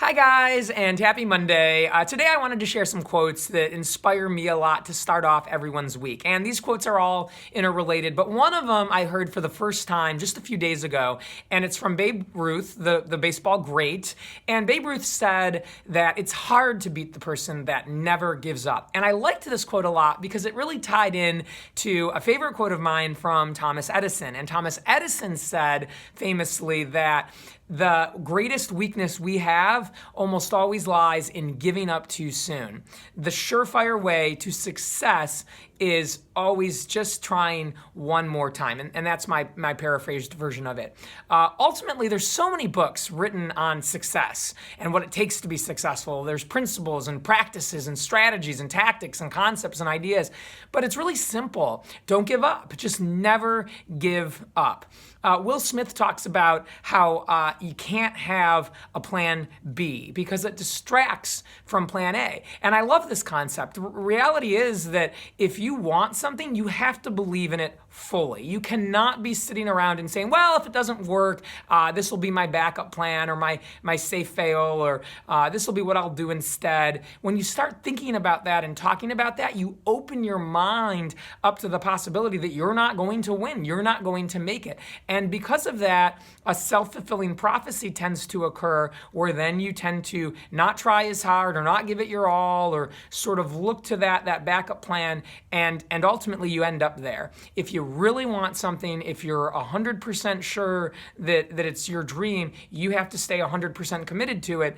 Hi guys, and happy Monday. Today I wanted to share some quotes that inspire me a lot to start off everyone's week. And these quotes are all interrelated, but one of them I heard for the first time just a few days ago, and it's from Babe Ruth, the baseball great. And Babe Ruth said that it's hard to beat the person that never gives up. And I liked this quote a lot because it really tied in to a favorite quote of mine from Thomas Edison. And Thomas Edison said famously that the greatest weakness we have almost always lies in giving up too soon. The surefire way to success is always just trying one more time. And that's my paraphrased version of it. Ultimately, there's so many books written on success and what it takes to be successful. There's principles and practices and strategies and tactics and concepts and ideas. But it's really simple. Don't give up. Just never give up. Will Smith talks about how you can't have a plan B because it distracts from plan A. And I love this concept. Reality is that if you want something, you have to believe in it fully. You cannot be sitting around and saying, well, if it doesn't work, this will be my backup plan or my safe fail, or this will be what I'll do instead. When you start thinking about that and talking about that, you open your mind up to the possibility that you're not going to win. You're not going to make it. And because of that, a self-fulfilling prophecy tends to occur where then you tend to not try as hard or not give it your all or sort of look to that backup plan, and ultimately you end up there. If you really want something, if you're 100% sure that it's your dream, you have to stay 100% committed to it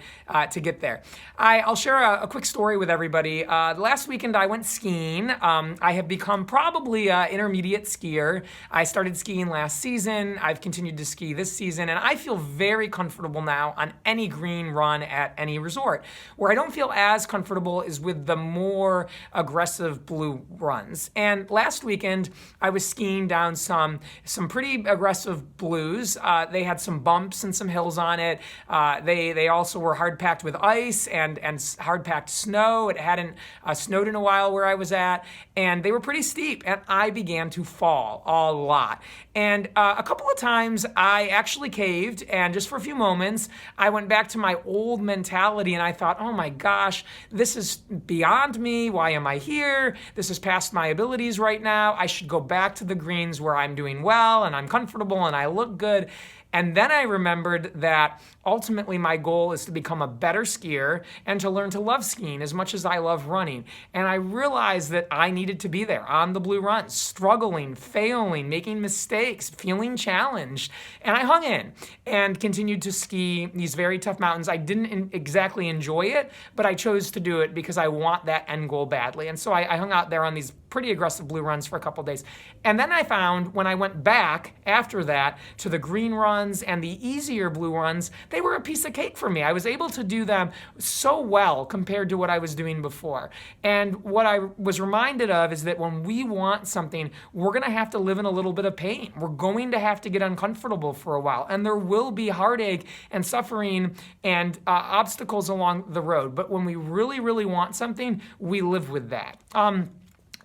to get there. I'll share a quick story with everybody. Last weekend I went skiing. I have become probably an intermediate skier. I started skiing last season. I've continued to ski this season, and I feel very comfortable now on any green run at any resort. Where I don't feel as comfortable is with the more aggressive blue runs. And last weekend I was skiing down some pretty aggressive blues. They had some bumps and some hills on it. They also were hard packed with ice and hard packed snow. It hadn't snowed in a while where I was at, and they were pretty steep, and I began to fall a lot. And a couple of times I actually caved, and just for a few moments I went back to my old mentality, and I thought, oh my gosh, this is beyond me. Why am I here? This is past my abilities right now. I should go back to the greens where I'm doing well and I'm comfortable and I look good. And then I remembered that ultimately my goal is to become a better skier and to learn to love skiing as much as I love running. And I realized that I needed to be there on the blue runs, struggling, failing, making mistakes, feeling challenged. And I hung in and continued to ski these very tough mountains. I didn't exactly enjoy it, but I chose to do it because I want that end goal badly. And so I hung out there on these pretty aggressive blue runs for a couple days. And then I found when I went back after that to the green runs and the easier blue runs, they were a piece of cake for me. I was able to do them so well compared to what I was doing before. And what I was reminded of is that when we want something, we're going to have to live in a little bit of pain. We're going to have to get uncomfortable for a while. And there will be heartache and suffering and obstacles along the road. But when we really, really want something, we live with that.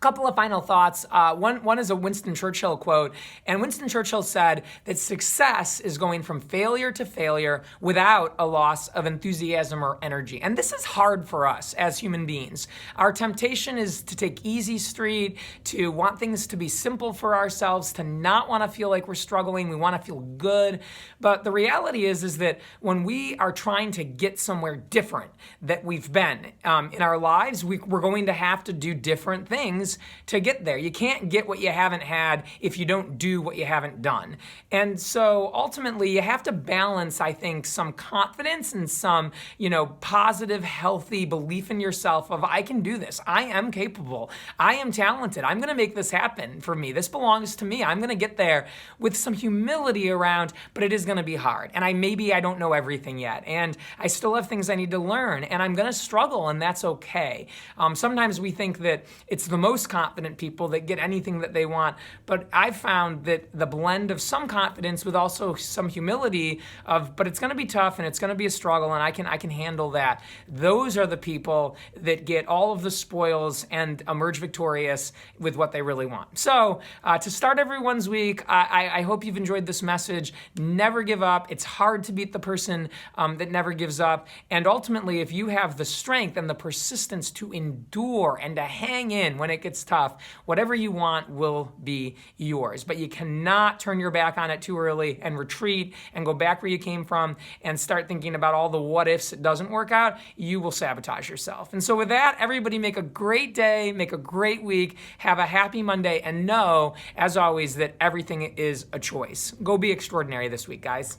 Couple of final thoughts. One is a Winston Churchill quote, and Winston Churchill said that success is going from failure to failure without a loss of enthusiasm or energy. And this is hard for us as human beings. Our temptation is to take easy street, to want things to be simple for ourselves, to not want to feel like we're struggling. We want to feel good. But the reality is that when we are trying to get somewhere different that we've been in our lives, we're going to have to do different things to get there. You can't get what you haven't had if you don't do what you haven't done. And so ultimately you have to balance, I think, some confidence and some, positive, healthy belief in yourself of, I can do this. I am capable. I am talented. I'm going to make this happen for me. This belongs to me. I'm going to get there with some humility around, but it is going to be hard. And I don't know everything yet. And I still have things I need to learn, and I'm going to struggle, and that's okay. Sometimes we think that it's the most most confident people that get anything that they want. But I've found that the blend of some confidence with also some humility but it's going to be tough and it's going to be a struggle and I can handle that. Those are the people that get all of the spoils and emerge victorious with what they really want. So to start everyone's week, I hope you've enjoyed this message. Never give up. It's hard to beat the person that never gives up. And ultimately, if you have the strength and the persistence to endure and to hang in when it gets tough, whatever you want will be yours. But you cannot turn your back on it too early and retreat and go back where you came from and start thinking about all the what ifs it doesn't work out. You will sabotage yourself. And so with that, everybody make a great day, make a great week, have a happy Monday, and know, as always, that everything is a choice. Go be extraordinary this week, guys.